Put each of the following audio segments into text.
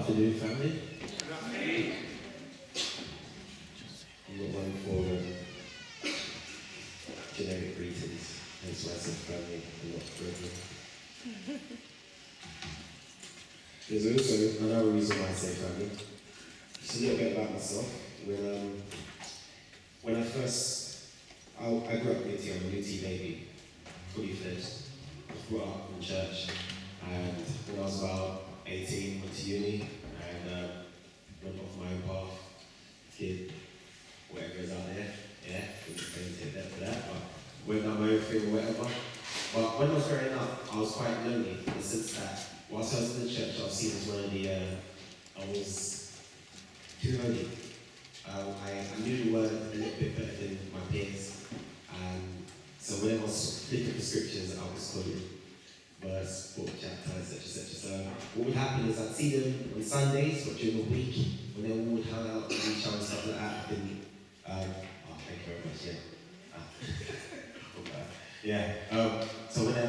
afternoon, family. I'm not one for generic greetings, hence why I said family and not brethren. There's also another reason why I say family. Just a little bit about myself. When I grew up Nitty, I'm a Nitty baby, fully fledged. I was brought up in church, and when I was about 18, went to uni, and went off my own path, did whatever is out there, didn't take that for that, but went on my own thing or whatever. But when I was growing up, I was quite lonely in the sense that whilst I was in the church, I was seen as one of the, I was too holy. I knew the word a little bit better than my peers, and so whenever I was flipping the scriptures, I was quoting verse, book, chapter, etc. So what would happen is I'd see them on Sundays or during the week when they all would hang out with each other and stuff like that. Thank you very much. So when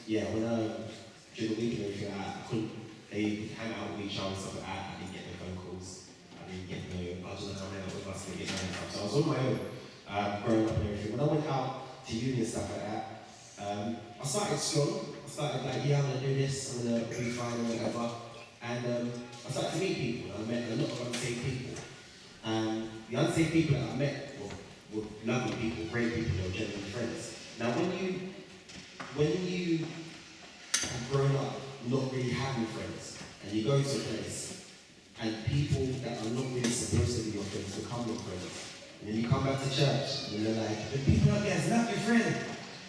during the week and everything, they hang out with each other and stuff like that. I didn't get no phone calls. I didn't get no, I was just hanging out with us and get no stuff. So I was on my own, growing up and everything. When I went out to uni and stuff like that, I started strong. I started like, I'm gonna do this, I'm gonna be fine or whatever. And I started to meet people. I met a lot of unsaved people. And the unsaved people that I met were lovely people, great people, they were genuine friends. Now when you have grown up not really having friends, and you go to a place, and people that are not really supposed to be your friends become your friends, and then you come back to church, and you're like, the people up there is not your friend.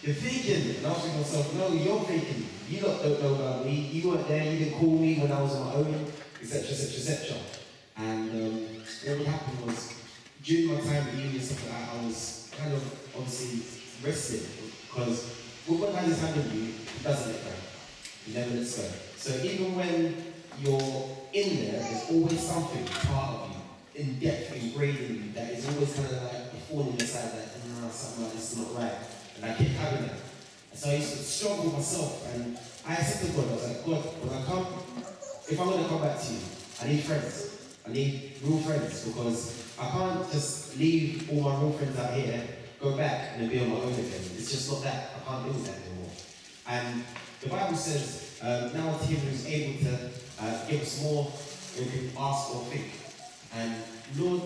You're faking. And I was thinking to myself, no, you're faking. You lot don't know about me. You weren't there, you didn't call me when I was on my own, etc. And what would happen was, during my time at uni and stuff like that, I was kind of obviously rested, because what God has handled you, He doesn't let go. He never lets go. So even when you're in there, there's always something, part of you, in depth, ingrained in you, that is always kind of like a thorn in your side, like, something like this is not right. And I kept having that. And so I used to struggle with myself, and I said to God, I was like, God, when I come, if I'm going to come back to you, I need friends. I need real friends, because I can't just leave all my real friends out here, go back and then be on my own again. It's just not that. I can't deal with that anymore. And the Bible says, now to him who's able to give us more than we can ask or think. And Lord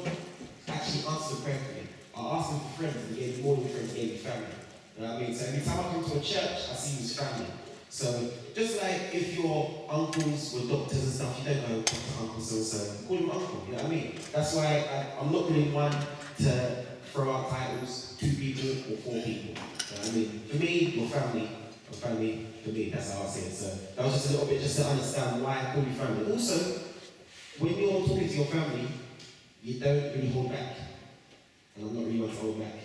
actually answered the prayer for me. I asked him for friends, and he gave me more than friends, he gave me family. You know what I mean? So every time I come to a church, I see you as family. So just like if your uncles were doctors and stuff, you don't go to Uncle so call him uncle, you know what I mean? That's why I'm not really one to throw out titles, 2 people or 4 people. You know what I mean? For me, your family, for me, that's how I say it. So that was just a little bit just to understand why I call you family. Also, when you're talking to your family, you don't really hold back. And I'm not really one to hold back.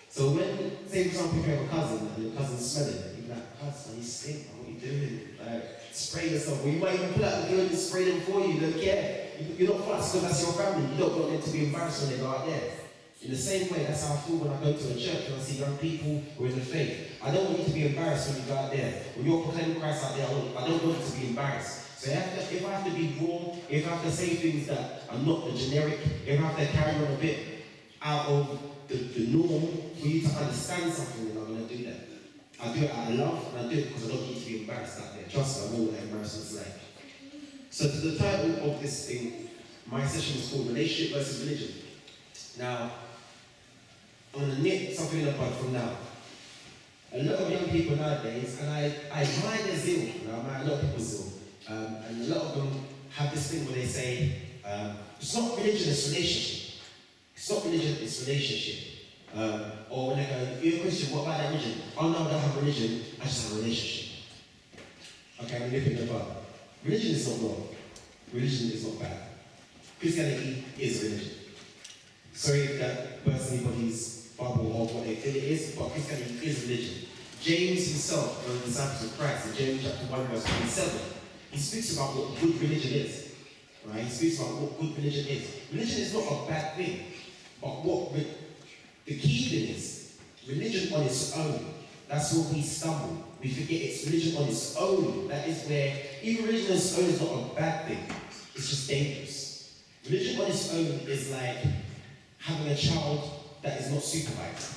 So when, say for example, if you have a cousin and your cousin's smelling, you're like, cousin, you stink, what are you doing? Like, spray yourself. Or you might even pull out the deodorant and spray them for you, you don't care. You're not fussed because that's your family. You don't want them to be embarrassed when they go out there. In the same way, that's how I feel when I go to a church and I see young people who are in the faith. I don't want you to be embarrassed when you go out there. When you're proclaiming Christ out there, I don't want you to be embarrassed. So if I have to be raw, if I have to say things that are not the generic, if I have to carry on a bit out of the norm for you to understand something, then I'm going to do that. I do it out of love, and I do it because I don't need to be embarrassed out there. Trust me, I know what that embarrassment's like. So to the title of this thing, my session is called Relationship versus Religion. Now, I'm going to nip something in the bud from now. A lot of young people nowadays, and I admire their zeal, you know, I admire a lot of people's zeal, and a lot of them have this thing where they say, it's not religion, it's relationship. It's not religion, it's relationship. Or when they go, you're a Christian, what about that religion? Oh no, I don't have religion, I just have a relationship. Okay, I'm nipping the bud. Religion is not wrong. Religion is not bad. Christianity is religion. Sorry if that bursts anybody's bubble of what they feel it is, but Christianity is religion. James himself, one of the disciples of Christ, in James chapter 1 verse 27, he speaks about what good religion is. Right? He speaks about what good religion is. Religion is not a bad thing, but what the key thing is, religion on its own, that's where we stumble. We forget it's religion on its own. That is where, even religion on its own is not a bad thing. it's just dangerous. Religion on its own is like having a child that is not supervised.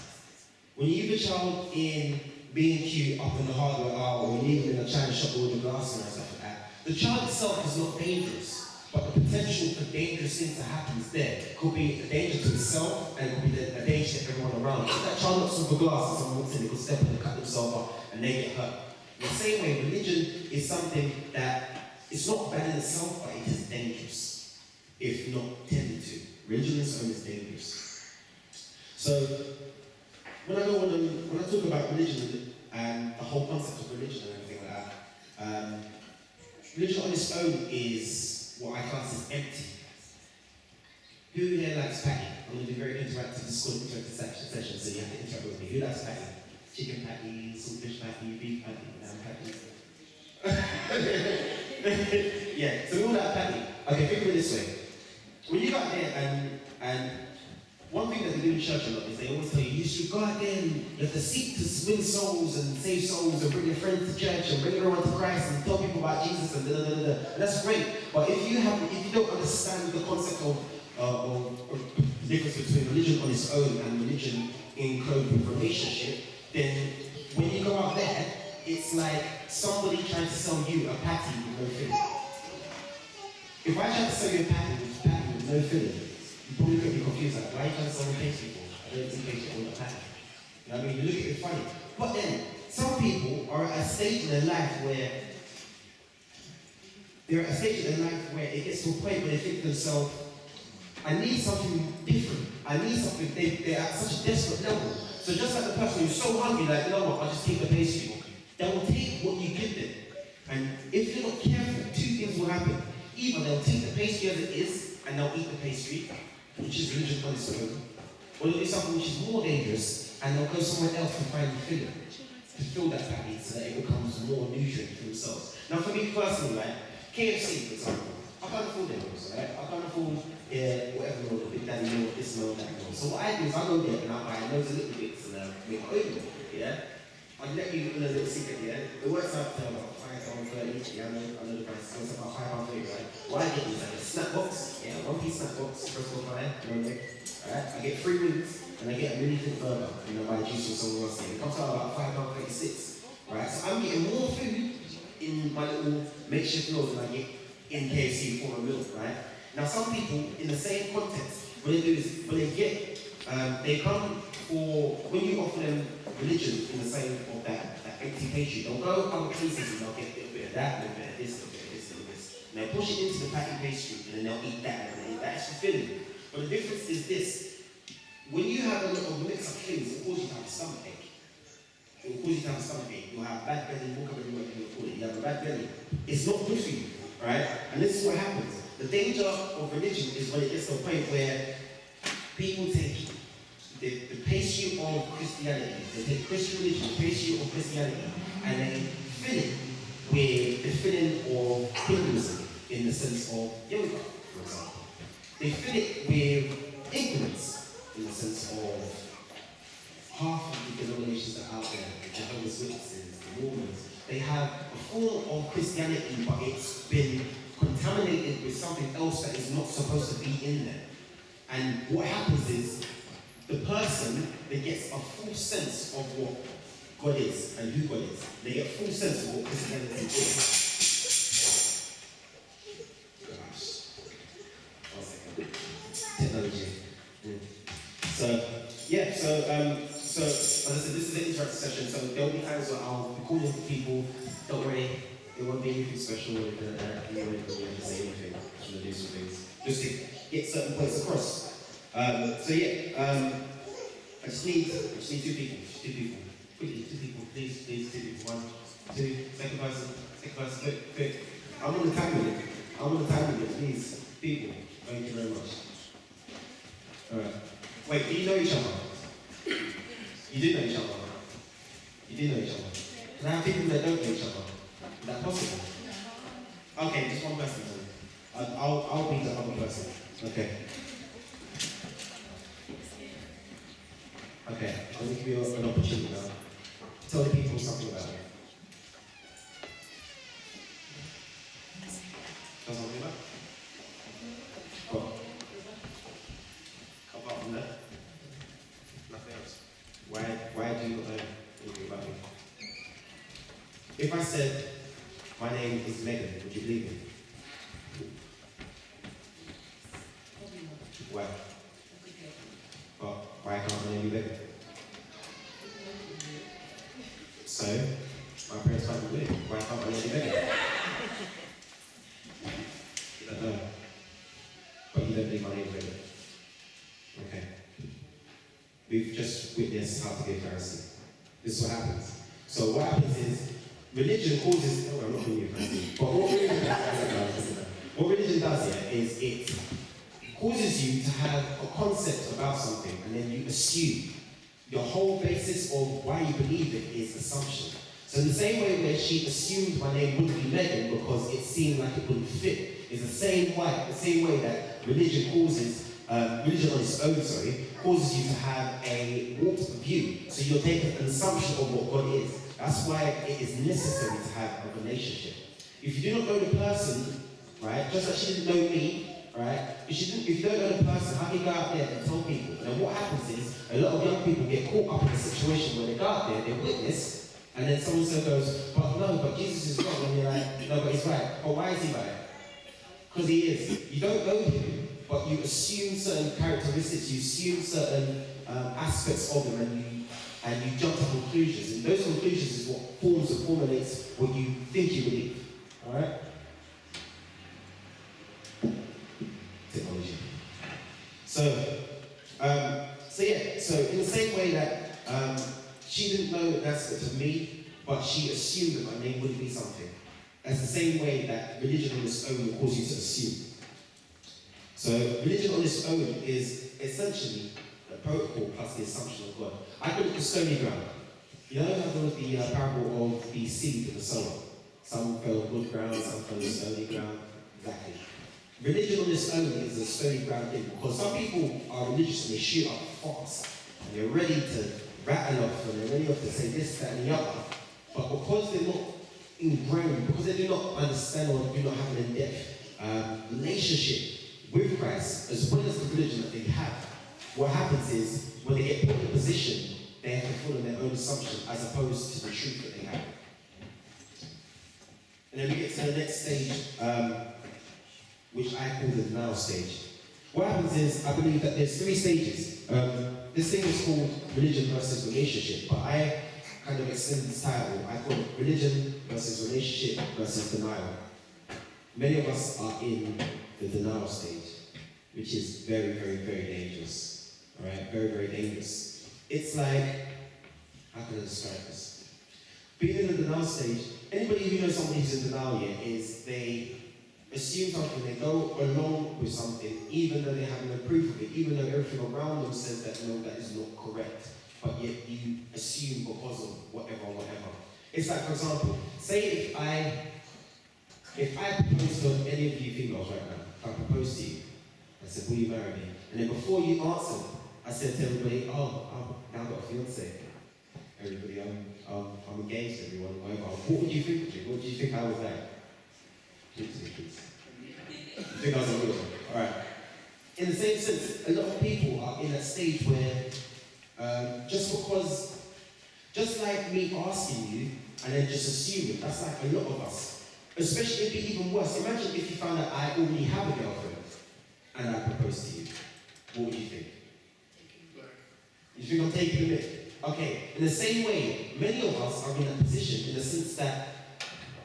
When you leave a child in B&Q up in the hardware aisle, or you leave them in a China shop with a glass and stuff like that, the child itself is not dangerous, but the potential for dangerous things to happen is there. It could be a danger to itself, and it could be a danger to everyone around. If that child knocks over glass and someone walks in, they could step on and cut themselves up, and they get hurt. In the same way, religion is something that it's not bad in itself, but it is dangerous if not tended to. Religion on its own is dangerous. So when I talk about religion and the whole concept of religion and everything like that, religion on its own is what I class as empty. Who here likes patty? I'm going to be very interactive. This is called an interactive session, so you have to interact with me. Who likes patty? Chicken patty, saltfish patty, beef patty, lamb patty. Yeah, so we all like patty. Okay, think of it this way. When you go out there and one thing that they do in church a lot is they always tell you, you should go out there and you have to seek to win souls and save souls and bring your friends to church and bring everyone to Christ and tell people about Jesus and da-da-da-da. And that's great. But if you don't understand the concept of the difference between religion on its own and religion in code with relationship, then when you go out there, it's like somebody trying to sell you a patty with no filling. If I try to sell you a patty with no filling, you probably could be confused, like, why are you trying to sell me pastry for? I don't think pastry on a patty. You know what I mean? You look at it funny. But then, some people are at a stage in their life where it gets to a point where they think to themselves, I need something different. I need something. They're at such a desperate level. So just like the person who's so hungry, like, you know what, I'll just take the pastry. They will take what you give them. And if you're not careful, two things will happen. Either they'll take the pastry as it is, and they'll eat the pastry, which is religion on its own, or they'll do something which is more dangerous, and they'll go somewhere else to find the filling, to fill that patty so that it becomes more nutrient for themselves. Now for me personally, right, KFC for example, I can't afford them, right? I can't afford whatever meal, the Big Daddy meal, this meal, that meal. So what I do is I go there and I buy loads of little bits and make my own meal, yeah? I'll let you in a little secret, yeah? It works out to about £5.30, yeah, I know the price, it works about £5.30, right? What I get is like a snack box, yeah, one piece snack box, first of all, right? Alright? I get 3 wings, and I get a really thin burger, you know, by the juice or somewhere else, it comes out about £5.36, right? So I'm getting more food in my little makeshift meals than I get in KFC for a meal, right? Now some people, in the same context, what they do is, when they come for, when you offer them religion in the same of that empty pastry, they'll go other places and they'll get a little bit of that, a little bit of this, a little bit of this, a little bit of this. And they'll push it into the patty pastry and then they'll eat that and then that's fulfilling. But the difference is this, when you have a little mix of things, it will cause you to have a stomach ache. It will cause you to have a stomach ache. You'll have bad belly, walk up everywhere and you'll call it. You have a bad belly. It's not good for you, right? And this is what happens. The danger of religion is when it gets to a point where people take the pastry of Christianity, they take Christian religion, the pastry of Christianity, and they fill it with the filling of Hinduism in the sense of yoga, for example. They fill it with ignorance in the sense of half of the denominations that are out there, the Jehovah's Witnesses, the Mormons. They have a form of Christianity, but it's been contaminated with something else that is not supposed to be in there. And what happens is, the person that gets a full sense of what God is and who God is, they get a full sense of what Christianity is. Gosh. 1 second. Technology. So as I said, this is an interactive session, so there'll be times where I'll be calling people, don't worry, it won't be anything special, or anything like that, you won't have to say anything, I'm going to do some things, just to get certain points across. I just need 2 people, quickly, 2 people, please, 2 people, 1, 2, second person, quick. I'm on the time limit, please, people, thank you very much. Alright, wait, do you know each other? You do know each other? You do know each other? Can I have people that don't know each other? Is that possible? Okay, just one person then. I'll be the other person, okay. Okay, I'm going to give you an opportunity now. Tell the people something about it. Tell something about it? If I said, my name is Megan, would you believe me? Why? But why can't my name be Megan? So, my parents can't be weird. Why can't my name be Megan? You don't know. But you don't believe my name is Megan. Okay. We've just witnessed how to be a Pharisee. This is what happens. So what happens is, religion causes, oh, I'm not calling you a Pharisee, but what religion does here is it causes you to have a concept about something and then you assume. Your whole basis of why you believe it is assumption. So in the same way where she assumed my name wouldn't be Megan because it seemed like it wouldn't fit, is the same way that religion causes, religion on its own, causes you to have a warped view. So you'll take an assumption of what God is. That's why it is necessary to have a relationship. If you do not know the person, right, just like she didn't know me, right, if you don't know the person, how can you go out there and tell people? And then what happens is, a lot of young people get caught up in a situation where they go out there, they witness, and then someone goes, but Jesus is wrong, and you're like, no, but he's right. But why is he right? Because he is. You don't know him, but you assume certain characteristics, you assume certain aspects of him, and you jump to conclusions. And those conclusions is what forms and formulates what you think you believe. Alright? Technology. So in the same way that she didn't know an aspect of me, but she assumed that my name wouldn't be something. That's the same way that religion on its own will cause you to assume. So religion on its own is essentially a protocol plus the assumption of God. I call it the stony ground. You know how there was the parable of the seed and the sower? Some fell on good ground, some fell on stony ground. Exactly. Religion on its own is a stony ground thing because some people are religious and they shoot up fast and they're ready to rattle off and they're ready to say this, that, and the other. But because they're not ingrained, because they do not understand or do not have an in-depth relationship with Christ, as well as the religion that they have, what happens is when they get put in a position, they have to follow their own assumption as opposed to the truth that they have. And then we get to the next stage, which I call the denial stage. What happens is, I believe that there's 3 stages. This thing is called religion versus relationship, but I kind of extended this title. I call it religion versus relationship versus denial. Many of us are in the denial stage, which is very, very, very dangerous. All right, very, very dangerous. It's like, how can I describe this? Being in the denial stage, anybody who knows somebody who's in denial yet is they assume something, they go along with something, even though they have no proof of it, even though everything around them says that no, that is not correct, but yet you assume because of whatever. It's like, for example, say if I propose to any of you females right now, if I propose to you, I said, will you marry me? And then before you answered, I said to everybody, oh, I've now got a fiance. Everybody, I'm engaged to everyone, whatever. What would you think of me? What do you think I was like? Please. You think I was a real one? Alright. In the same sense, a lot of people are in that stage where just like me asking you and then just assuming, that's like a lot of us. Especially it'd be even worse. Imagine if you found out I already have a girlfriend and I proposed to you. What would you think? You think I'm taking the mick? Okay, in the same way, many of us are in a position in the sense that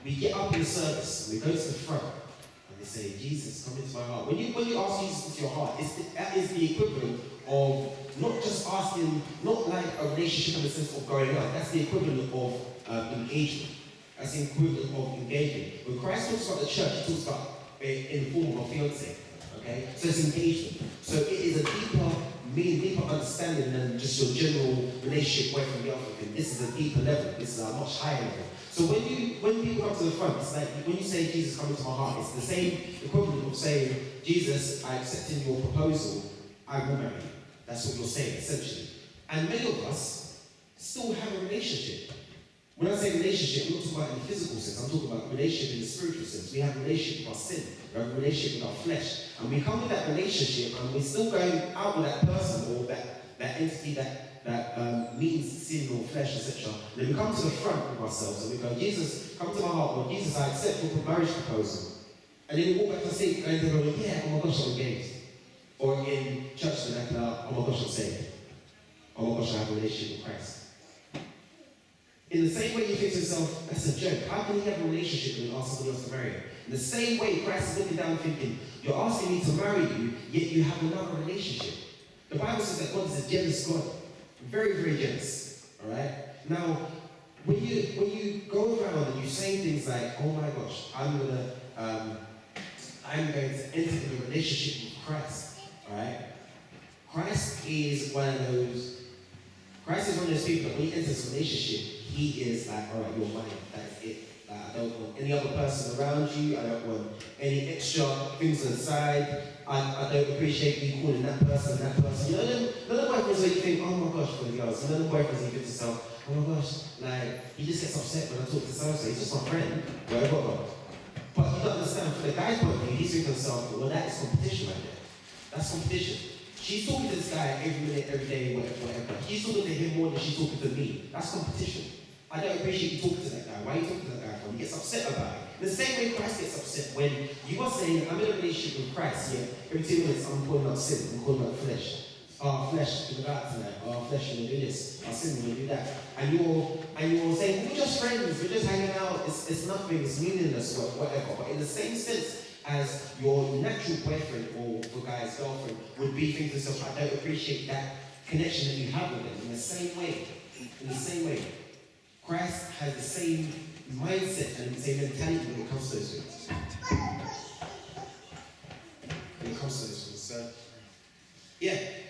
we get up in the service, we go to the front, and they say, Jesus, come into my heart. When you ask Jesus into your heart, that is the equivalent of not just asking, not like a relationship in the sense of going out, that's the equivalent of engagement. That's the equivalent of engaging. When Christ talks about the church, he talks about it in the form of a fiancé. Okay? So it's engagement. So it is a deeper meaning, deeper understanding than just your general relationship away from the other thing. This is a deeper level. This is a much higher level. So when people come to the front, it's like when you say Jesus come into my heart, it's the same equivalent of saying, Jesus, I accept in your proposal, I will marry you. That's what you're saying, essentially. And many of us still have a relationship. When I say relationship, I'm not talking about in the physical sense, I'm talking about relationship in the spiritual sense. We have a relationship with our sin, we have a relationship with our flesh, and we come with that relationship and we're still going out with that person or that entity that that means sin or flesh, etc. Then we come to the front with ourselves and we go, Jesus, come to my heart, Lord. Jesus, I accept your marriage proposal. And then we walk back to the seat and they go, yeah, oh my gosh, I'm engaged. Or in church, they're like, oh my gosh, I'm saved. Oh my gosh, I have a relationship with Christ. In the same way you think to yourself, that's a joke. How can you have a relationship and ask somebody else to marry you? In the same way, Christ is looking down thinking, you're asking me to marry you, yet you have another relationship. The Bible says that God is a jealous God. Very, very jealous. Alright? Now, when you go around and you say things like, oh my gosh, I'm going to enter into a relationship with Christ. Alright? Christ is one of those people that when he enters a relationship, he is like, alright, you're mine, that's it. I don't want any other person around you, I don't want any extra things on the side, I don't appreciate you calling that person. You know, none of boyfriends where you think, oh my gosh, for the girls, none of boyfriends where you think to yourself, oh my gosh, like, he just gets upset when I talk to so-and-so, he's just my friend, whatever. But you don't understand, from the guy's point of view, he's thinking to himself, well, that is competition right there. That's competition. She's talking to this guy every minute, every day, whatever. She's talking to him more than she's talking to me. That's competition. I don't appreciate you talking to that guy. Why are you talking to that guy for? He gets upset about it. In the same way Christ gets upset when you are saying, I'm in a relationship with Christ, yeah, every 2 minutes I'm calling out sin, I'm calling out flesh. Flesh, you're about tonight. Flesh, you're gonna do this. Sin, you're gonna do that. And you're saying, we're just friends, we're just hanging out, it's nothing, it's meaningless, whatever. But in the same sense as your natural boyfriend or for guy's girlfriend would be thinking to yourself, I don't appreciate that connection that you have with them. In the same way, Christ has the same mindset and the same mentality when it comes to those things.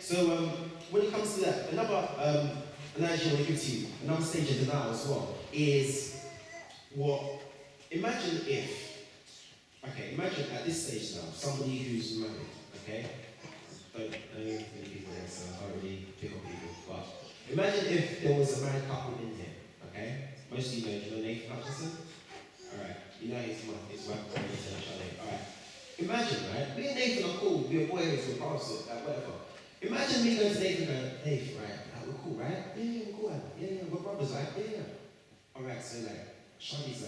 So when it comes to that, another analogy I want to give to you, another stage of denial as well, is imagine at this stage now, somebody who's married, okay? I don't know many people there, so I can't really pick on people, but imagine if there was a married couple in here, okay? Most of you know Nathan Hutchinson? Alright, you know his wife, alright. Imagine, right? Me and Nathan are cool, we're boys, we're brothers, whatever. Imagine me going to Nathan and going, Nathan, right? We're cool, right? Yeah, we're cool, yeah, we're brothers, right? Yeah. Alright, so like, Shawnee's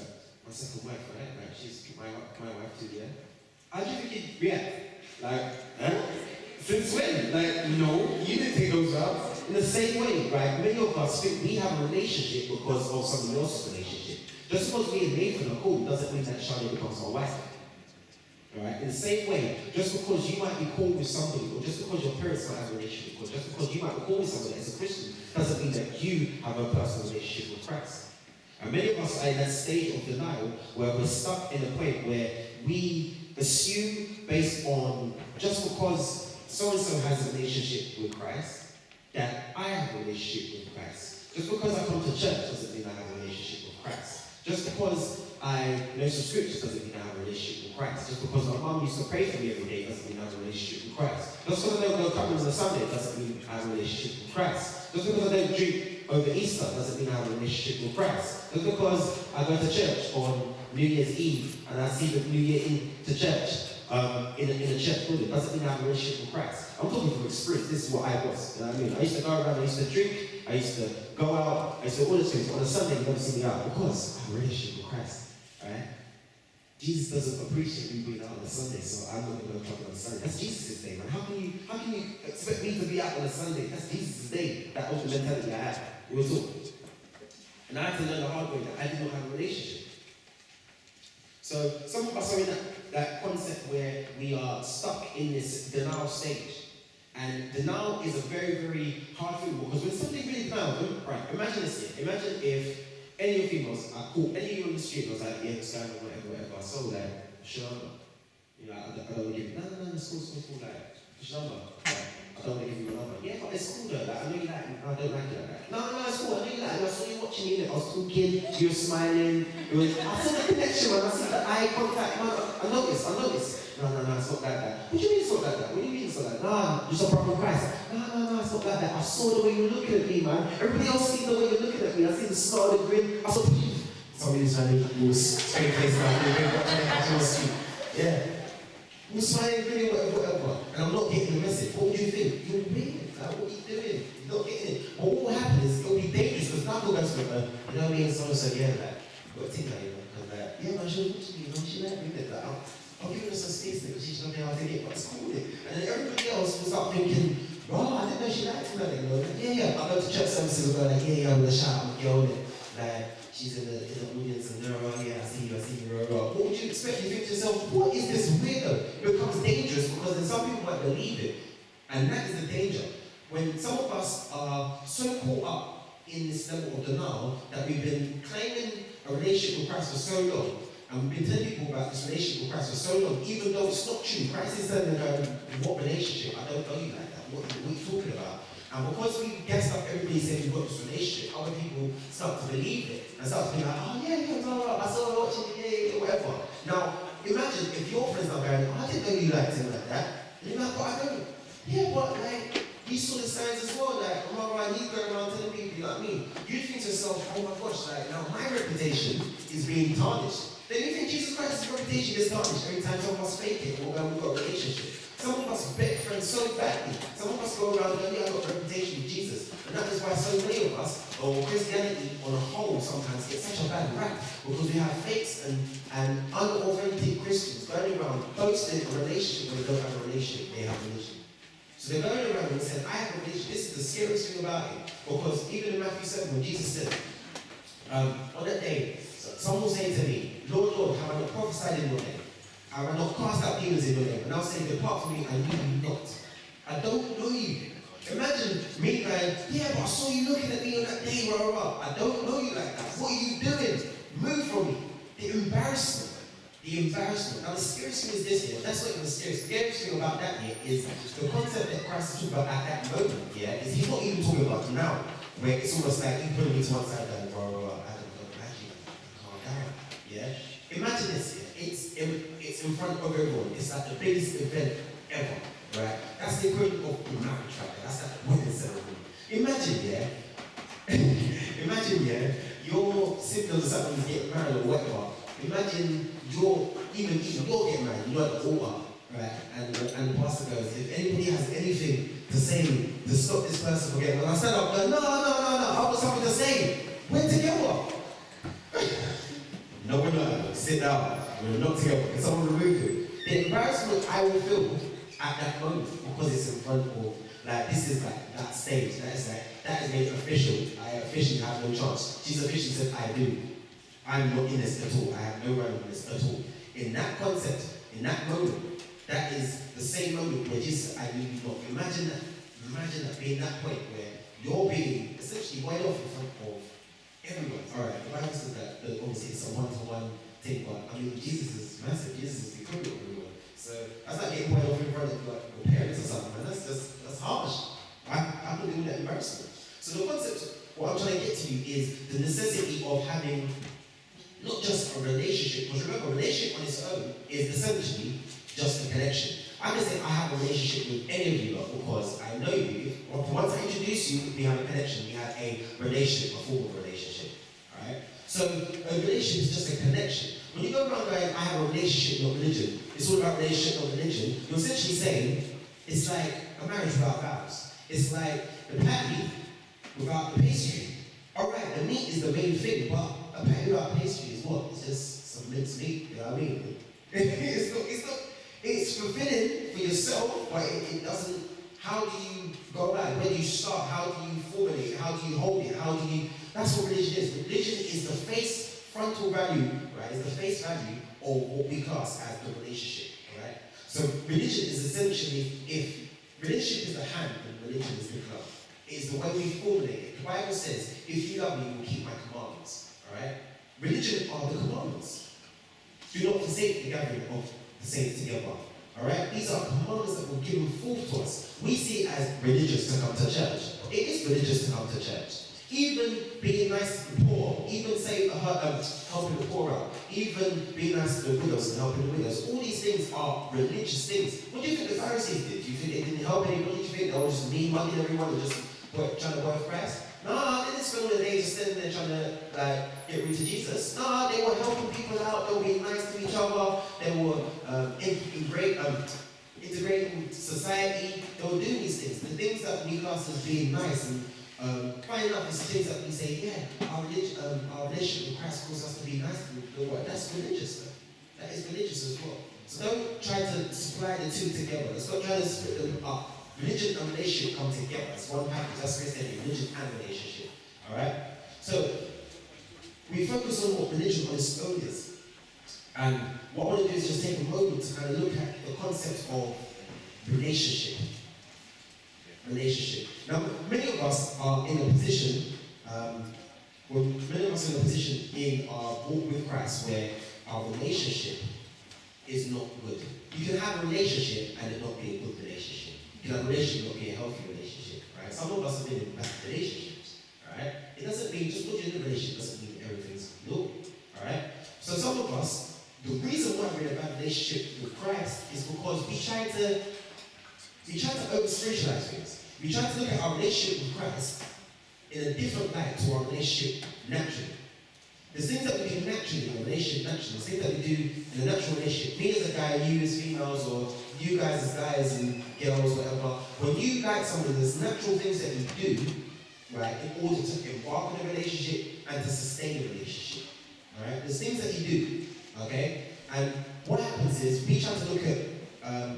my second wife, right? Like, she's my wife too, yeah? How do you think he'd react? Like, huh? Since when? Like, no, you didn't take those out. In the same way, right, many of us think we have a relationship because of somebody else's relationship. Just because me and Nathan are cool doesn't mean that Shawne becomes our wife. Alright? In the same way, just because you might be cool with somebody, or just because your parents might have a relationship, or just because you might be cool with somebody as a Christian, doesn't mean that you have a personal relationship with Christ. And many of us are in that stage of denial where we're stuck in a point where we assume based on just because so-and-so has a relationship with Christ, that I have a relationship with Christ. Just because I come to church doesn't mean I have a relationship with Christ. Just because I know some scriptures doesn't mean I have a relationship with Christ. Just because my mum used to pray for me every day doesn't mean I have a relationship with Christ. Just because I don't go coming on a Sunday doesn't mean I have a relationship with Christ. Just because I don't drink over Easter doesn't mean I have a relationship with Christ. Just because I go to church on New Year's Eve and I see the New Year into church in a church building doesn't mean I have a relationship with Christ. I'm talking from experience. This is what I was. You know what I mean? I used to go around, I used to drink, I used to go out, I used to do all these things. But on a Sunday, you never see me out because I have a relationship with Christ. Right? Jesus doesn't appreciate me being out on a Sunday, so I'm not going to go clubbing on a Sunday. That's Jesus' day, man. How can you expect me to be out on a Sunday? That's Jesus' day. That was the mentality I had. It was all. And I had to learn the hard way that I did not have a relationship. So some of us are in that concept where we are stuck in this denial stage. And denial is a very, very hard thing because when something really denial, right, imagine this here. Imagine if any of your females are cool, any of you on the street was like, yeah, this guy, whatever. I saw that, Shalom. You know, I don't want to give you, no, it's cool, like, Shalom. I don't want to give you a number. Yeah, but it's cool though, like, I know you like me, I don't like you like that. No, it's cool, I know you like me, I saw you watching me, I was talking, you were smiling, I saw the connection, man, I see the eye contact, man, I noticed. No, it's not like that. What do you mean it's not like that? What do you mean it's not like that? Nah, you're so proper Christ. No, it's not like that. I saw the way you're looking at me, man. Everybody else sees the way you're looking at me. I see the smile, the grin. I saw, somebody's trying to use same place now. Yeah. I'm smiling, grinning, whatever. And I'm not getting the message. What would you think? You're weird. Like, what are you doing? You're not getting it. But what will happen is it'll be dangerous because now we'll go to you know me and so yeah, like, got to think like, you know, because like, yeah, man, she was watching me, you know, she like me, like, I'll give her some space because she doesn't know how to get, but it's cool. And then everybody else will start thinking, oh, I didn't know she liked me, like, you know, like, yeah, I go to church services and go like, yeah, I'm gonna shout, I'm a girl, like, she's in the audience and oh yeah, I see you, What would you expect? You think to yourself, what is this weirdo? It becomes dangerous because then some people might believe it. And that is the danger. When some of us are so caught up in this level of denial that we've been claiming a relationship with Christ for so long, and we've been telling people about this relationship with Christ for so long, even though it's not true. Christ is telling them, what relationship? I don't know you like that. What are you talking about? And because we've gassed up everybody saying we've got this relationship, other people start to believe it and start to be like, oh yeah, I saw her watching, yeah, whatever. Now, imagine if your friends are going, oh, I didn't know you liked him like that. And you're like, but I don't. Yeah, but like, you saw the signs as well, like, I'm alright, he's going around telling people, you know what I mean? You think to yourself, oh my gosh, like, now my reputation is being tarnished. Then you think Jesus Christ's reputation is tarnished every time some of us fake it or when we've got a relationship. Some of us beg friends so badly. Some of us go around going, yeah, I've got a reputation with Jesus. And that is why so many of us, or Christianity on a whole sometimes, gets such a bad rap. Because we have fakes and unauthentic Christians going around boasting a relationship when they don't have a relationship, they have a relationship. So they're going around and saying, I have a relationship. This is the scariest thing about it. Because even in Matthew 7, when Jesus said, on that day, someone will say to me, Lord, Lord, have I not prophesied in your name? I will not cast out demons in your name. And I'll say, depart from me, I know you not. I don't know you. Imagine me going, yeah, but I saw you looking at me on that day, rah, rah. I don't know you like that. What are you doing? Move from me. The embarrassment. The embarrassment. Now the scariest thing is this here. That's not even the scariest. The scariest thing about that here is the concept that Christ is talking about at that moment, yeah, is he's not even talking about now, where it's almost like he putting me to one side and rah, rah, rah. I don't know, imagine. Calm down. Yeah? Imagine this here. It's in front of everyone. It's like the biggest event ever, right? That's the equivalent of the marriage, right? That's like the wedding ceremony. Imagine, yeah, your siblings or something get married or whatever. Imagine you're getting married, you're at the altar, right? And the pastor goes, if anybody has anything to say to stop this person from getting married, I stand up and go, no, I've got something to say. We're together. No, we're not. Sit down. We're not together. Can someone remove it? The embarrassment I will feel at that moment because it's in front of, like, this is like that stage. That is made official. I officially have no chance. She's officially said, I do. I'm not in this at all. I have no right in this at all. In that concept, in that moment, that is the same moment where Jesus said, I do not. Imagine that being that point where you're being essentially wiped off in front of everyone. Alright, the Bible says that obviously it's a one-to-one thing, but I mean, Jesus is massive. Jesus is the equivalent of everyone. So that's like getting wiped off in front of like your parents or something, man. That's harsh. I couldn't do that embarrassment. So the concept, what I'm trying to get to you is the necessity of having not just a relationship, because remember, a relationship on its own is essentially just a connection. I can say I have a relationship with any of you lot because I know you. Once I introduce you, we have a connection, we have a relationship, a form of relationship. Alright? So a relationship is just a connection. When you go around going, I have a relationship, not religion, it's all about relationship, not religion, you're essentially saying it's like a marriage without vows. It's like the patty without the pastry. Alright, the meat is the main thing, but a patty without pastry is what? It's just some minced meat, you know what I mean? It's fulfilling for yourself, but it doesn't. How do you go about it? Where do you start? How do you formulate it? How do you hold it? That's what religion is. Religion is the frontal value, right? It's the face value of what we class as the relationship, right? So religion is essentially, if relationship is the hand, then religion is the glove. It is the way we formulate it. The Bible says, if you love me, you will keep my commandments, all right? Religion are the commandments. Do not forsake the gathering of the saints together. Alright? These are commandments that were given forth to us. We see it as religious to come to church. It is religious to come to church. Even being nice to the poor, even helping the poor out, even being nice to the widows and helping the widows. All these things are religious things. What do you think the Pharisees did? Do you think they didn't help anybody? Do you think they were just mean mugging everyone and just trying to work Christ. No, they didn't spend all the day just standing there trying to like get rid to Jesus. No, they were helping people out. They were being nice to each other. They were integrating society. They were doing these things. The things that we class as being nice and finding out is the things that we say, yeah, our relationship with Christ calls us to be nice to the world. That's religious, though. That is religious as well. So don't try to supply the two together. Let's not try to split them up. Religion and relationship come together. It's one package. That's what I said, religion and relationship. Alright? So, we focus on what religion on its own is. And what I want to do is just take a moment to kind of look at the concept of relationship. Relationship. Now, many of us are in a position, in our walk with Christ where our relationship is not good. You can have a relationship and it not be a good relationship. You can have a relationship and not be a healthy relationship, right? Some of us have been in bad relationships, right? It doesn't mean just because you're in a relationship doesn't mean everything's good, all right? So some of us, the reason why we're in a bad relationship with Christ is because we try to over-spiritualize things. We try to look at our relationship with Christ in a different light to our relationship naturally. There's things that we do naturally in a relationship, naturally. There's things that we do in a natural relationship. Me as a guy, you as females, or you guys as guys and girls, whatever. When you like somebody, there's natural things that you do, right, in order to embark on a relationship and to sustain a relationship. Alright? There's things that you do, okay? And what happens is we try to look at a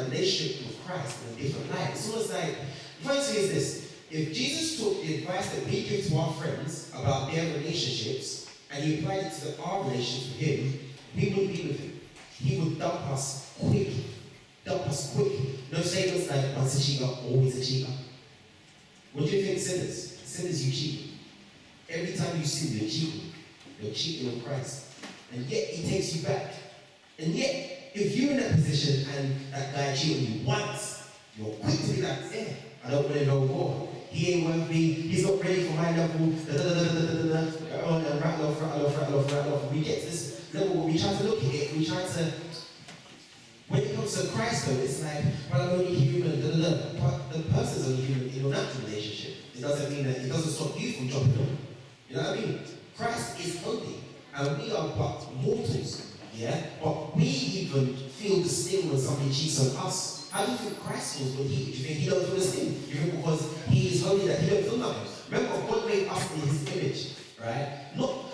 relationship with Christ in a different light. It's almost like, the funny thing is this. If Jesus took the advice that we give to our friends about their relationships and he applied it to our relationship with him, we wouldn't be with him. He would dump us quick. Dump us quick. No statements like, once a cheater, always a cheater. What do you think sin is? Sin is you cheat. Every time you sin, you're cheating. You're cheating on Christ. And yet he takes you back. And yet, if you're in that position and that guy cheated on you once, you're quick to be like, yeah, I don't want to know more. He ain't worth me, he's not ready for my level, and rattle off. We get to this level where we try to look at it, when it comes to Christ though, it's like, well, I'm only human, but the person's only human in your natural relationship. It doesn't mean that, it doesn't stop you from jumping on. You know what I mean? Christ is holy, and we are but mortals, yeah? But we even feel the sting when somebody cheats on us. How do you think Christ feels when he? Do you think he don't feel the sting? Do you think because he is holy that he don't feel nothing? Remember, God made us in his image, right?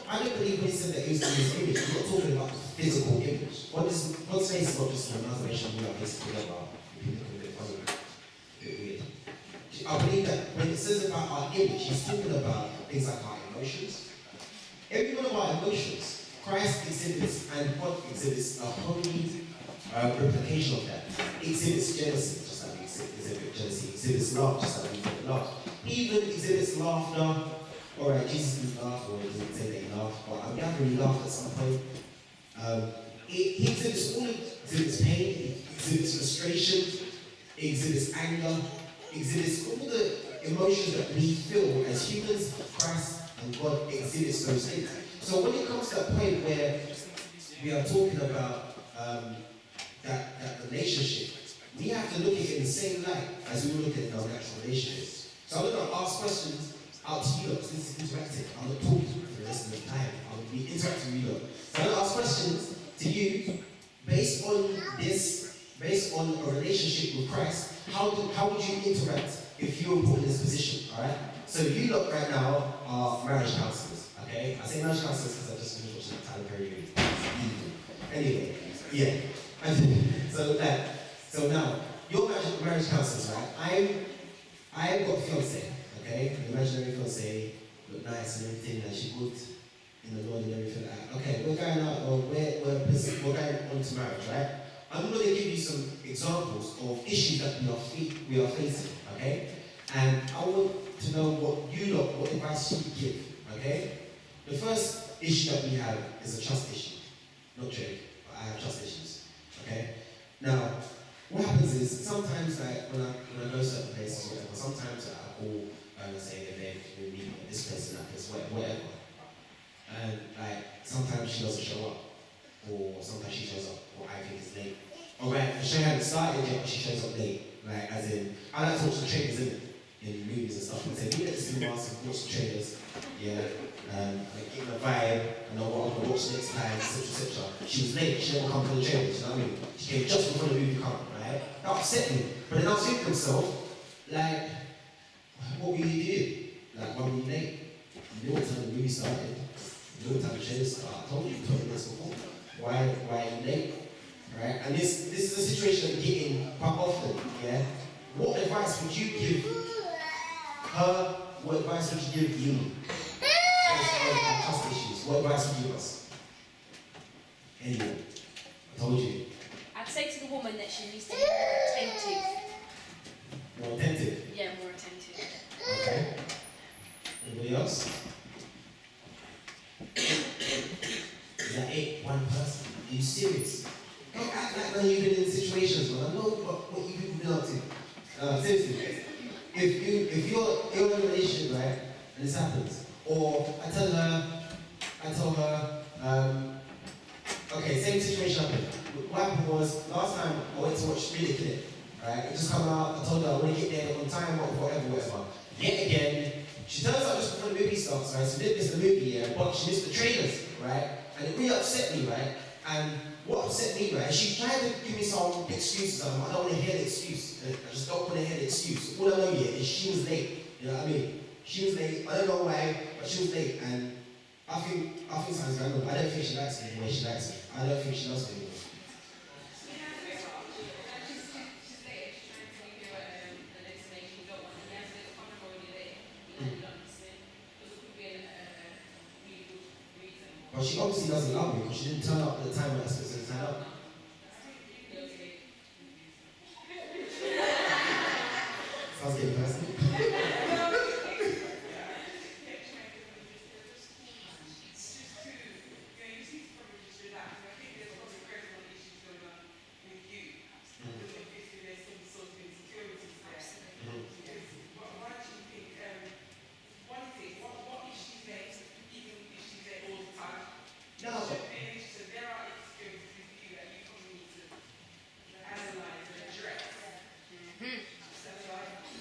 I don't believe when he said that he was in his image, we're not talking about the physical image. God's face is not just an imagination we are basically about. I believe that when it says about our image, he's talking about things like our emotions. Every one of our emotions, Christ exhibits and God exhibits a holy replication of that. It exhibits jealousy, just like we exhibit jealousy. It exhibits love, just like we exhibit love. He even exhibits laughter. Alright, Jesus didn't laugh, or he didn't say that he laughed, but I'm gathering he laughed at some point. He exhibits all exhibits pain, he exhibits frustration, he exhibits anger, he exhibits all the emotions that we feel as humans. Christ and God exhibits those things. So when it comes to that point where we are talking about that relationship, we have to look at it in the same light as we look at our natural relationships. So I'm going to ask questions out to you lot, since it's interactive. I'm not talking for the rest of the time. I'll be interacting with you lot. So I'm going to ask questions to you based on a relationship with Christ. How would you interact if you were put in this position? Alright? So you lot right now are marriage counselors. Okay? I say marriage counselors because I just finished watching Tyler Perry. Anyway, yeah. So now, you're marriage counselors, right? I've got a fiance, okay? An imaginary fiance, look nice and everything, and she's good in the Lord and everything like that. Okay, we're going out, or we're going on to marriage, right? I'm going to give you some examples of issues that we are facing, okay? And I want to know what advice you give, okay? The first issue that we have is a trust issue. Not joke, but I have trust issues, okay? Now, what happens is, sometimes like, when I go to certain places or whatever, sometimes I call and I say, hey, we meet at this place and that place, whatever. And like, sometimes she doesn't show up, or sometimes she shows up, or I think it's late. Alright, the show hasn't started yet, but she shows up late. Like, as in, I like to watch the trailers, isn't it? in movies and stuff. And say, we get to cinema, some watch the trailers, yeah, like give them a vibe, and know what I'm gonna watch next time, etc., etc. She was late, she didn't come for the trailers, you know what I mean? She came just before the movie come, right? That upset me. But then I was thinking to myself, like, what were you doing? Like, why were you late? You knew what time the movie started. You knew what time the trailer started. I told you me this before. Why are you late? Right? And this is a situation I'm getting quite often, yeah? What advice would you give her? What advice would you give you? Trust issues. What advice would you give us? Anyone? I told you. I'd say to the woman that she needs to be more attentive. More attentive? Yeah, more attentive. Okay. Anybody else? Is that it? One person? Are you serious? Don't act like when you've been in situations, man. I know what you people been up to. Seriously. If you're in a relationship, right, and this happens, or I tell her, okay, same situation happened. What happened was, last time I went to watch Really Kid It, right? It just come out, I told her I want to get there on time, or whatever. Yet again, she turns out just before the movie starts, right? So we didn't miss the movie, yeah, but she missed the trailers, right? And it really upset me, right? And what upset me, right? She tried to give me some excuses. I don't want to hear the excuse. I just don't want to hear the excuse. All I know yet is she was late. You know what I mean? She was late. I don't know why, but she was late. And I think something's going on. I don't think she likes me the way she likes me. I don't think she loves me anymore. But she obviously doesn't love me because she didn't turn up at the time when I was supposed to turn up. Sounds getting personal.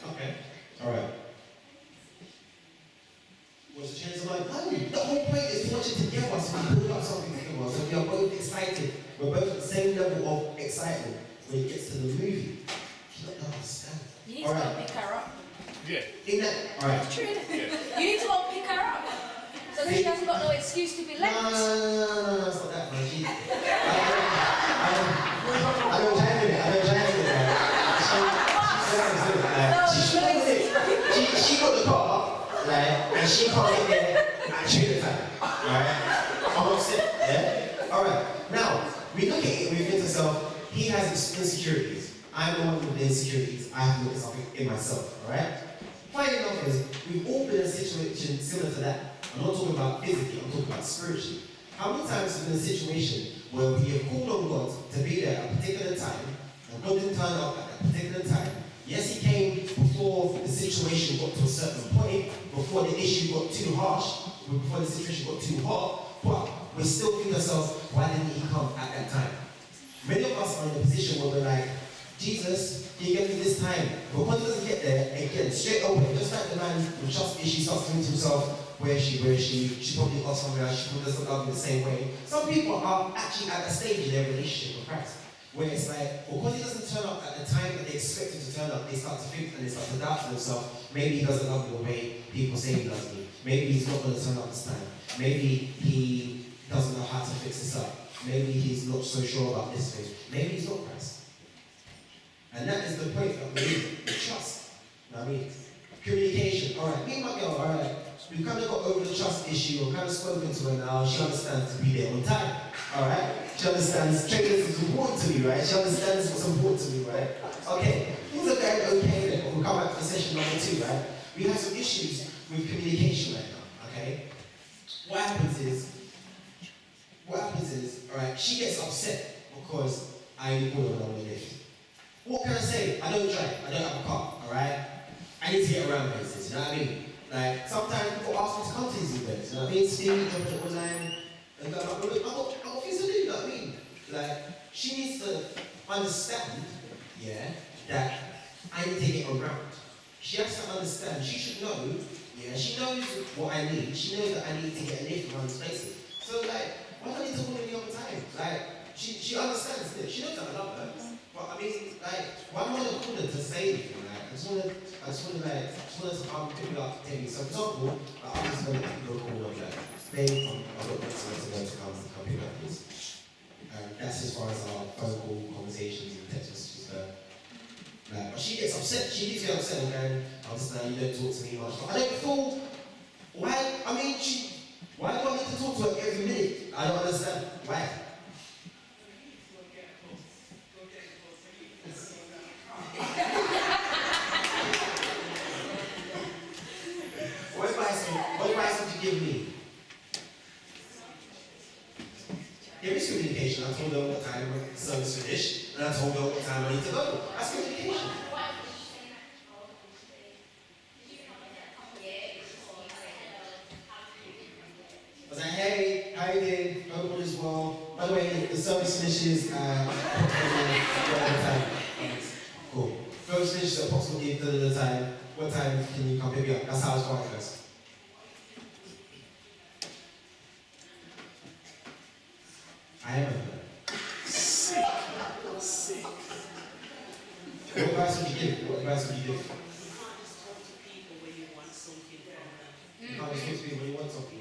Okay, alright. What's the chance of like, no, the whole point is to watch it together so we build up something together. So we are both excited. We're both at the same level of excitement when it gets to the movie. You don't understand. You need to go pick her up. Yeah. In that, alright. True. You need to go pick her up. So that she hasn't got no excuse to be late. No, it's not that, man. I don't drive with it. She got the car, right, and she can't get there at trailer time, right? I'm upset, yeah? Alright, now, we look at it, we think to ourselves, he has insecurities. I'm the one with the insecurities. I have to look at something in myself, alright? Funny enough is, we've all been in a situation similar to that. I'm not talking about physically, I'm talking about spiritually. How many times have we been in a situation where we have called on God to be there at a particular time, and God didn't turn up at that particular time? Yes, he came before the situation got to a certain point, before the issue got too harsh, before the situation got too hot, but we still think to ourselves, why didn't he come at that time? Many of us are in a position where we're like, Jesus, can you get me this time? But when he doesn't get there, again, straight away, just like the man with trust issue starts thinking to himself, where is she? She probably got somewhere else, she probably doesn't love me the same way. Some people are actually at a stage in their relationship with Christ, where it's like, because he doesn't turn up at the time that they expect him to turn up, they start to think and they start to doubt themselves, maybe he doesn't love me the way people say he loves me. Maybe he's not going to turn up this time. Maybe he doesn't know how to fix this up. Maybe he's not so sure about this thing. Maybe he's not Christ. And that is the point that we need, trust. You know what I mean? Communication. Alright, me and my girl, alright, we've kind of got over the trust issue, we've kind of spoken to her now, she understands to be there on time. Alright? She understands trainers is important to me, right? She understands what's important to me, right? Okay, things are going okay then, but we'll come back to session number 2, right? We have some issues with communication right now, okay? What happens is, alright, she gets upset because I only call her on the list. What can I say? I don't drive, I don't have a car, alright? I need to get around places, you know what I mean? Like, sometimes people ask me to come to these events, you know what I mean? Steve, jump it online, and go, I've got things to do, you know what I mean? Like, she needs to understand, yeah, that I need to get around. she has to understand, she should know, yeah, she knows what I need. She knows that I need to get a lift around this place. So like, why do I need to call her any other time? Like, she understands it. She knows that I love her. But I mean, like, why am I gonna call her to say anything? Like, I just wanna to come pick me up, take me. So for example, like, I'm just gonna go call her like, babe, I've got somewhere to come pick me up, please. And that's as far as our phone call conversations and text messages go. Like, but she gets upset. She gets upset when I understand you don't talk to me much. But I don't feel why. I mean, why do I need to talk to her every minute? I don't understand why. What advice would you give me? There is communication. I told her what time the service finished, and I told her what time I need to go. That's communication. I was like, hey, how you doing? Hope all is well. By the way, the service finishes at whatever time. Cool. Service finishes at approximately the time. What time can you come pick me up? That's how it's far first. I am a girl. Sick. What advice would you give? What advice would you give? You can't just talk to people when you want something from them. You can't just talk to people when you want something.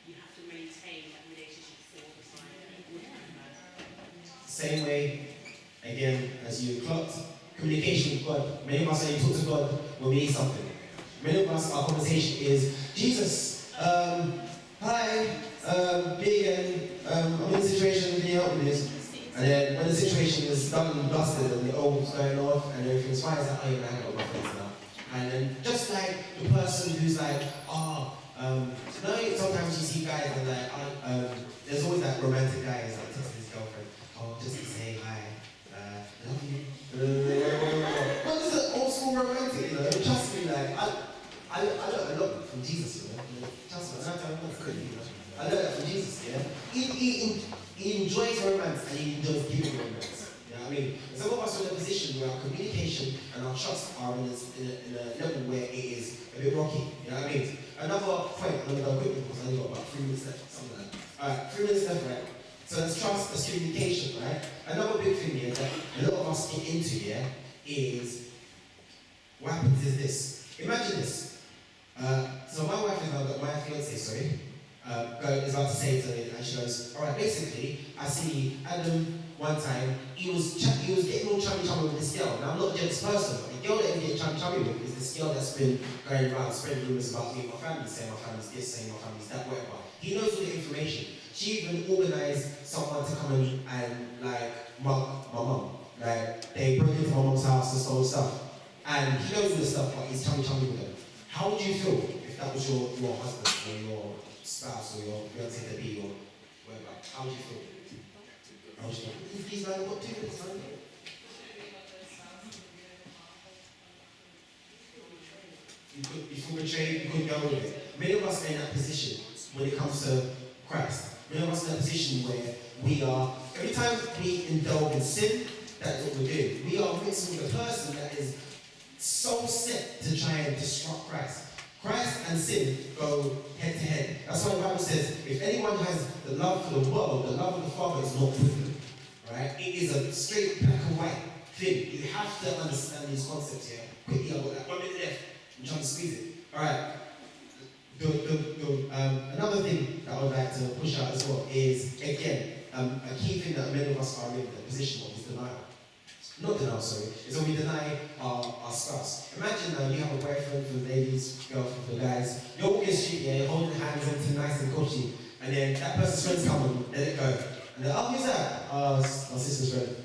You have to maintain that relationship all the time. Same way, again, as you clocked, communication with God. Many of us, when you talk to God, when we need something. Many of us, our conversation is, Jesus, hi, big I'm in a situation, can you help with this? And then when the situation is done and dusted and the old's going off and everything's fine, it's like, oh, yeah, I got my friends now. And then just like the person who's like, sometimes you see guys and like, there's always that romantic guy who's like texting his girlfriend, just to say hi, love you. Well, this is an old school romantic, you know, trust me, like, I learned a lot from Jesus, you know, trust me, I learned that from Jesus, yeah? He enjoys romance and he enjoys giving romance. You know what I mean? Some of us are in a position where our communication and our trust are in a level where it is a bit rocky. You know what I mean? Another point, I'm going to go quickly because I only got about 3 minutes left, something like that. Alright, 3 minutes left, right? So that's trust, that's communication, right? Another big thing here that a lot of us get into here is, what happens is this. Imagine this. So my wife is my fiance, sorry. Is about to say to me, and she goes, alright, basically, I see Adam one time, he was getting all chummy with this girl. Now, I'm not a jealous person, but the girl that he gets chummy with is this girl that's been going around spreading rumours about me and my family, saying my family's this, saying my family's that, whatever. He knows all the information. She even organised someone to come in and, like, mug my mum. Like, they broke into my mum's house and stole stuff. And he knows all this stuff, but he's chummy with her. How would you feel if that was your husband or your spouse or your fiance to be or whatever? How would you feel? How would you feel? Please, man, what 2 minutes, man? You feel betrayed, you couldn't go with it. Many of us are in that position when it comes to Christ. Many of us are in that position where we are, every time we indulge in sin, that's what we're doing. We are mixing with a person that is so set to try and disrupt Christ. Christ and sin go head to head. That's why the Bible says, if anyone has the love for the world, the love of the Father is not with them. Right? It is a straight black and white thing. You have to understand these concepts here. Quickly, I've got that 1 minute left. I'm trying to squeeze it. Alright. Another thing that I would like to push out as well is, again, a key thing that many of us are in the position of is denial. Not denial, sorry. It's when we deny our spouse. Imagine you have a boyfriend for the ladies, girlfriend for the guys. You're walking the street, yeah, you're holding hands and nice and coachy. And then that person's friends come and let it go. And they're, oh, who's that? Oh, it's my sister's friend.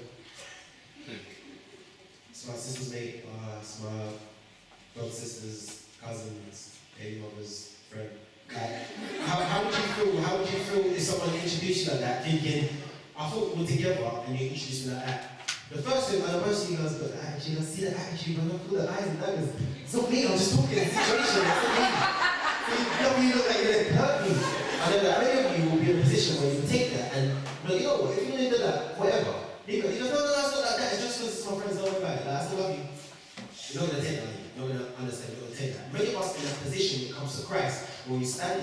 It's my sister's mate. It's my brother's sister's cousin's baby mother's friend. Like, how would you feel? How would you feel if someone introduced you like that, thinking, I thought we were together, and you introduced me like that? The first thing, and the most of you guys got the attitude, I see the attitude, but I feel the eyes and daggers. It's not me, I'm just talking in the situation, it's not me. So you look like you're going to hurt me. I know that many of you will be in a position where you can take that and be like, you know what, if you're going to do that, whatever. Leave it. He goes, no, it's not like that, it's just because it's my friends, don't worry about it. Like, I still love you. You're not going to take that, are you? No,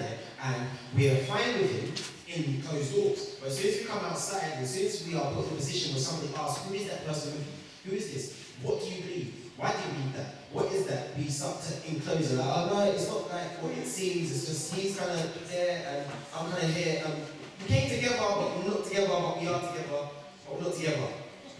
there, and we are fine with him in closed doors. But as soon as we come outside, as soon as we are put in a position where somebody asks, who is that person with you? Who is this? What do you believe? Why do you believe that? What is that? We start to enclose it. Like, oh no, it's not like what it seems. It's just he's kind of there and I'm kind of here. We came together, but we're not together. But we are together, but we're not together.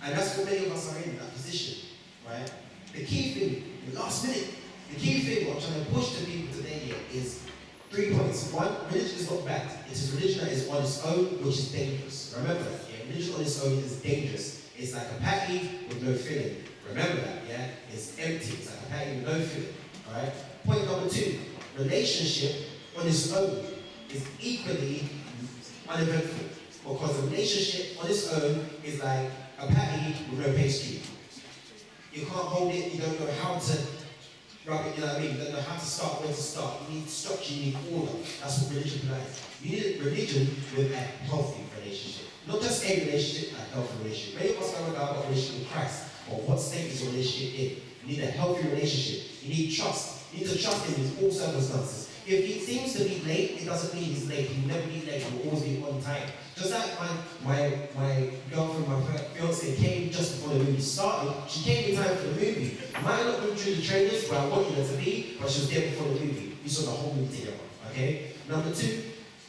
And that's what many of us are in, that position, right? The key thing, the last minute, the key thing what I'm trying to push to people today here is 3 points. One, religion is not bad. It is religion that is on its own, which is dangerous. Remember that, yeah? Religion on its own is dangerous. It's like a patty with no filling. Remember that, yeah? It's empty. It's like a patty with no filling, alright? Point number 2, relationship on its own is equally uneventful. Because a relationship on its own is like a patty with no pastry. You can't hold it, you don't know how to rub it, you know what I mean? You don't know how to start, where to start. You need structure, you need order. That's what religion provides. You need a religion with a healthy relationship. Not just a relationship, a healthy relationship. Many of us have a relationship with Christ, but what state is your relationship in? You need a healthy relationship. You need trust. You need to trust him in all circumstances. If he seems to be late, it doesn't mean he's late. He will never be late, he will always be on time. Just like my girlfriend, my fiance came just before the movie started. She came in time for the movie. Might not been through the trailers where I wanted her to be, but she was there before the movie. We saw the whole movie together, okay? Number 2,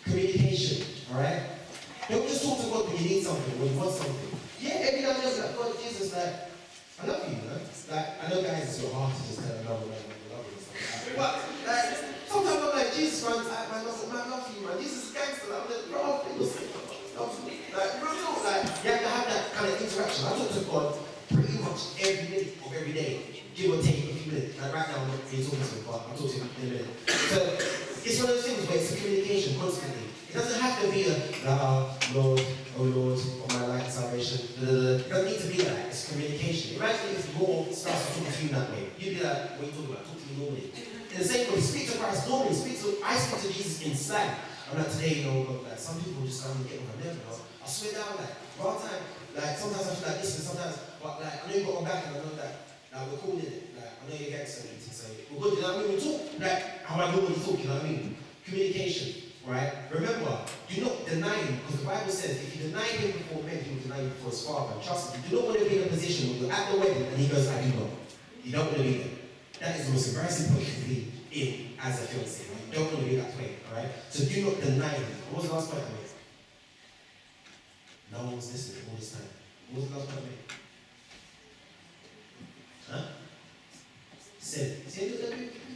communication, alright? Don't just talk to God when you need something, when you want something. Yeah, every now and then, like, God, Jesus, like, I love you, man. Like, I know guys, it's your heart to just tell another man, I love you and stuff like that. But, like, sometimes I'm like, Jesus, man, I love you, man. Jesus is a gangster. I'm like, bro, like, real talk, like, you have to have that kind of interaction. I talk to God pretty much every minute of every day, give or take a few minutes. Like, right now, I'm not really talking to him, but I'll talk to him in a minute. So, it's one of those things where it's a communication constantly. It doesn't have to be a, Lord, oh Lord, of my life and salvation. It doesn't need to be like that. It's communication. Imagine if more starts to talk to you that way. You'd be like, what are you talking about? Talk to me normally. In the same way, speak to Christ normally. I speak to Jesus inside. I'm like, today, you know, like, some people just come and get on my nerves. I swear down, like, one time, like, sometimes I feel like this and sometimes, but like, I know you got my back and I know that, like, we're cool in it. Like, I know you're gangster, so we're good, you know what I mean? We talk, like, how I normally talk, you know what I mean? Communication. Right? Remember, do not deny him, because the Bible says if you deny him before men, he will deny you before his father. And trust me, you do not want to be in a position where you're at the wedding and he goes, I do not. You don't want to be there. That is the most embarrassing point to be in as a fiancé. Right? You don't want to be that way. Alright? So do not deny him. What was the last point I made? No one was listening all this time. What was the last point I made? Huh? Sin. Sin,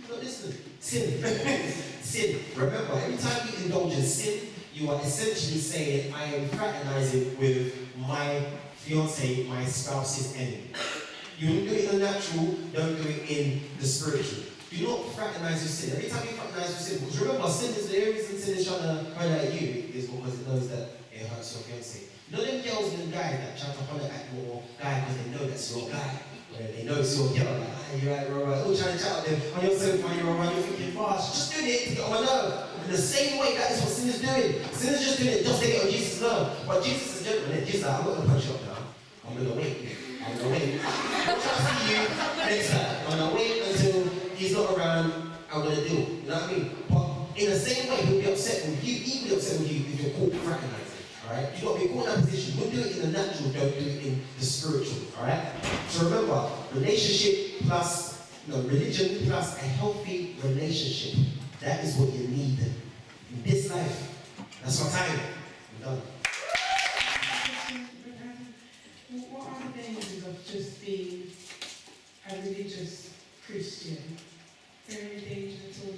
not listening. Sin. Sin. Remember, every time you indulge in sin, you are essentially saying, I am fraternizing with my fiancé, my spouse's enemy. You don't do it in the natural, don't do it in the spiritual. Do not fraternize with sin. Every time you fraternize with sin, because remember, sin is the reason sin is trying to holler at you, is because it knows that it hurts your fiancé. You know them girls and them guys that try to holler at your guy because they know that's your guy. Where they know it's your girl, like, ah, you're right, all trying to chat with them on your cell phone, you're around, you're thinking, gosh, just doing it to get on my nerve. In the same way, that is what sin is doing. Sin is just doing it just to get on Jesus' nerve. But Jesus is gentleman, Jesus is like, I'm not going to punch you up now. I'm going to wait. I'm going to wait. I'll see you next time. I'm going to wait until he's not around, I'm going to deal. You know what I mean? But in the same way, he'll be upset with you, equally upset with you if you're caught fraternizing. Alright? You've got to be caught in that position. Don't do it in the natural, don't do it in the spiritual. Alright? So remember, relationship plus, religion plus a healthy relationship. That is what you need in this life. That's my time. I'm done. What are the dangers of just being a religious Christian? Is there any danger at all in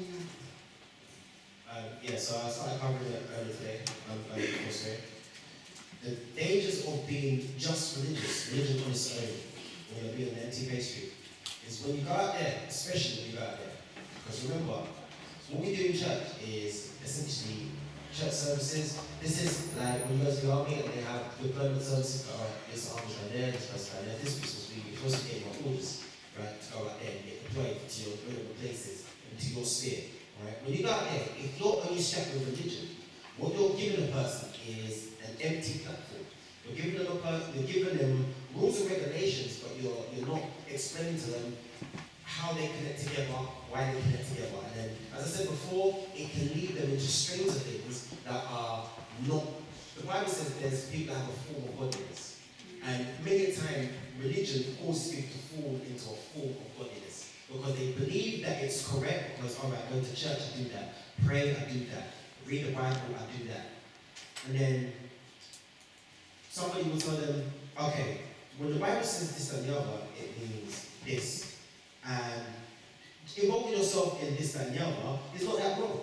that? So I started covering it earlier today. The dangers of being just religion on its own, when you're being an empty pastry, is when you go out there, especially when you go out there. Because remember, what we do in church is essentially church services. This is like when you go to the army and they have deployment services. Alright, this army's right there, this person's right there, this person's really you're supposed to get your orders, right, to go out there and get deployed to your relevant places and to your sphere. Right? When you go out there, if you're only strapped with religion, what you're giving a person is an empty platform. You're giving them rules and regulations, but you're not explaining to them how they connect together, why they connect together. And then, as I said before, it can lead them into strings of things that are not. The Bible says there's people that have a form of godliness. And many a time, religion causes people to fall into a form of godliness. Because they believe that it's correct, because, all right, go to church, I do that. Pray, I do that. Read the Bible, I do that. And then, somebody will tell them, okay, when the Bible says this and the other, it means this. And involving yourself in this and the other is not that wrong.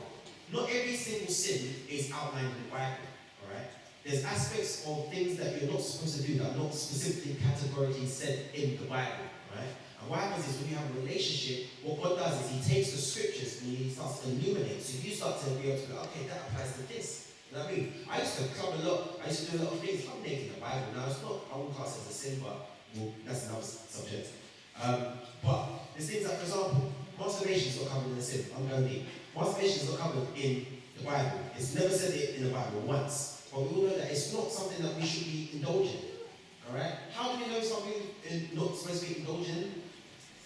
Not every single sin is outlined in the Bible, alright? There's aspects of things that you're not supposed to do that are not specifically categorically said in the Bible, right? And what happens is when you have a relationship, what God does is He takes the scriptures and He starts to illuminate. So you start to be able to go, okay, that applies to this. You know what I mean? I used to club a lot. I used to do a lot of things. I'm naked in the Bible. Now, it's not, I won't class it as a sin, but well, that's another subject. But there's things like, for example, masturbation is not covered in the sin. I'm going deep. Masturbation is not covered in the Bible. It's never said it in the Bible once. But we all know that it's not something that we should be indulging in. Alright? How do we know something is not supposed to be indulging?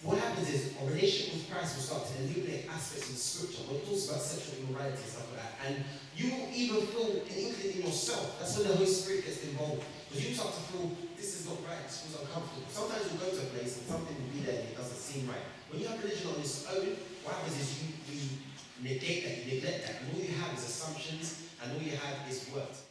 What happens is our relationship with Christ will start to illuminate aspects of the scripture. When it talks about sexual immorality and stuff like that. And you will even feel an inkling in yourself. That's when the Holy Spirit gets involved. Because you start to feel, this is not right, this feels uncomfortable. Sometimes you'll go to a place and something will be there and it doesn't seem right. When you have religion on its own, what happens is you negate that, you neglect that. And all you have is assumptions and all you have is words.